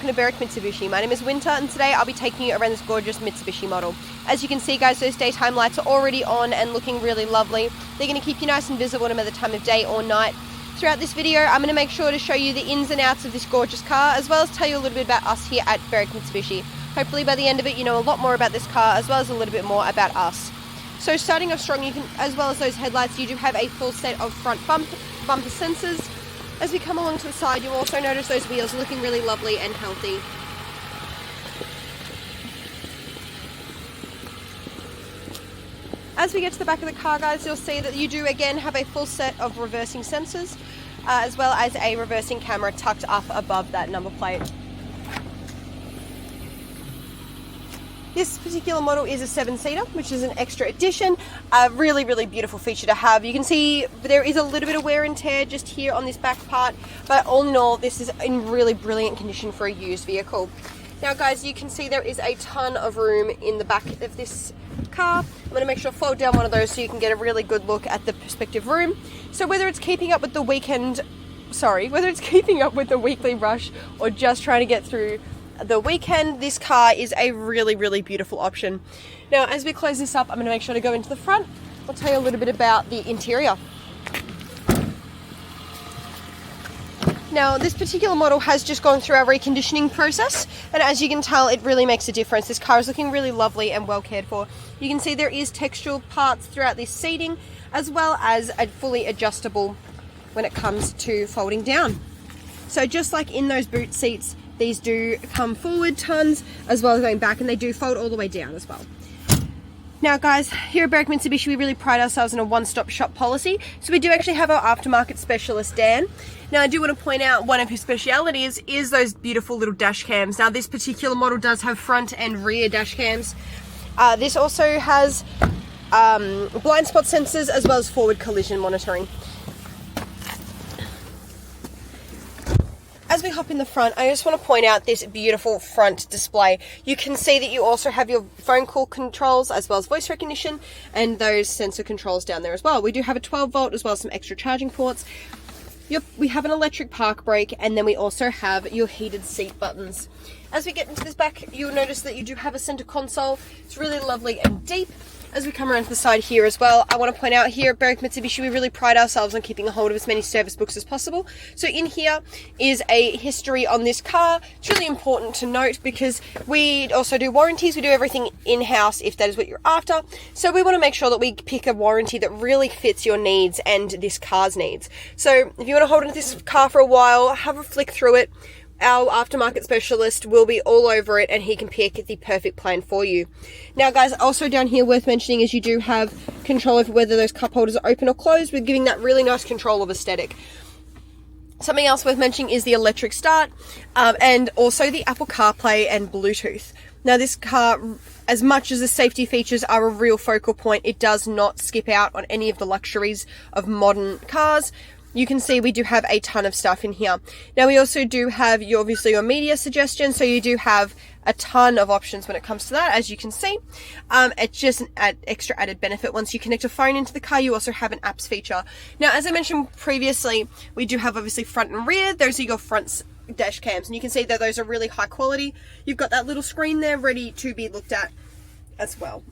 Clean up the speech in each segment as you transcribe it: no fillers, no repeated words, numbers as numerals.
welcome to Berwick Mitsubishi. My name is Winter and today I'll be taking you around this gorgeous Mitsubishi model. As you can see guys, those daytime lights are already on and looking really lovely. They're going to keep you nice and visible no matter the time of day or night. Throughout this video I'm going to make sure to show you the ins and outs of this gorgeous car, as well as tell you a little bit about us here at Berwick Mitsubishi. Hopefully by the end of it you know a lot more about this car as well as a little bit more about us. So starting off strong, you can, as well as those headlights, you do have a full set of front bumper sensors. As we come along to the side, you'll also notice those wheels are looking really lovely and healthy. As we get to the back of the car guys, you'll see that you do again have a full set of reversing sensors, as well as a reversing camera tucked up above that number plate. This particular model is a 7-seater, which is an extra addition. A really, really beautiful feature to have. You can see there is a little bit of wear and tear just here on this back part, but all in all, this is in really brilliant condition for a used vehicle. Now guys, you can see there is a ton of room in the back of this car. I'm going to make sure to fold down one of those so you can get a really good look at the perspective room. So whether it's keeping up with the weekly rush or just trying to get through the weekend, this car is a really, really beautiful option. Now, as we close this up, I'm going to make sure to go into the front. I'll tell you a little bit about the interior. Now, this particular model has just gone through our reconditioning process, and as you can tell, it really makes a difference. This car is looking really lovely and well cared for. You can see there is textural parts throughout this seating, as well as a fully adjustable when it comes to folding down. So just like in those boot seats, these do come forward tons as well as going back, and they do fold all the way down as well. Now guys, here at Berwick Mitsubishi we really pride ourselves on a one-stop shop policy, so we do actually have our aftermarket specialist Dan. Now I do want to point out one of his specialities is those beautiful little dash cams. Now this particular model does have front and rear dash cams. This also has blind spot sensors as well as forward collision monitoring. As we hop in the front, I just want to point out this beautiful front display. You can see that you also have your phone call controls as well as voice recognition and those sensor controls down there as well. We do have a 12-volt as well as some extra charging ports. We have an electric park brake, and then we also have your heated seat buttons. As we get into this back, you'll notice that you do have a center console. It's really lovely and deep. As we come around to the side here as well, I want to point out here at Berwick Mitsubishi we really pride ourselves on keeping a hold of as many service books as possible. So in here is a history on this car. It's really important to note because we also do warranties. We do everything in-house if that is what you're after. So we want to make sure that we pick a warranty that really fits your needs and this car's needs. So if you want to hold onto this car for a while, have a flick through it. Our aftermarket specialist will be all over it and he can pick the perfect plan for you. Now guys, also down here worth mentioning is you do have control over whether those cup holders are open or closed. We're giving that really nice control of aesthetic. Something else worth mentioning is the electric start and also the Apple CarPlay and Bluetooth. Now this car, as much as the safety features are a real focal point, it does not skip out on any of the luxuries of modern cars. You can see we do have a ton of stuff in here. Now we also do have obviously your media suggestions, so you do have a ton of options when it comes to that, as you can see. It's just an extra added benefit. Once you connect a phone into the car, you also have an apps feature. Now, as I mentioned previously, we do have obviously front and rear. Those are your front dash cams, and you can see that those are really high quality. You've got that little screen there ready to be looked at as well.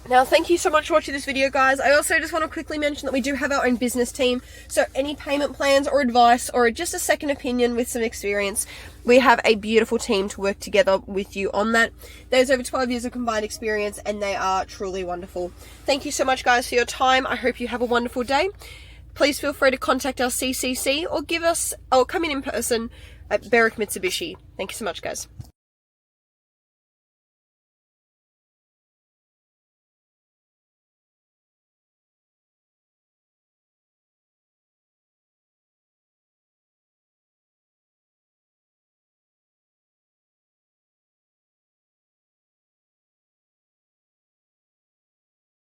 Now, thank you so much for watching this video, guys. I also just want to quickly mention that we do have our own business team. So any payment plans or advice or just a second opinion with some experience, we have a beautiful team to work together with you on that. There's over 12 years of combined experience and they are truly wonderful. Thank you so much, guys, for your time. I hope you have a wonderful day. Please feel free to contact our CCC or come in person at Berwick Mitsubishi. Thank you so much, guys.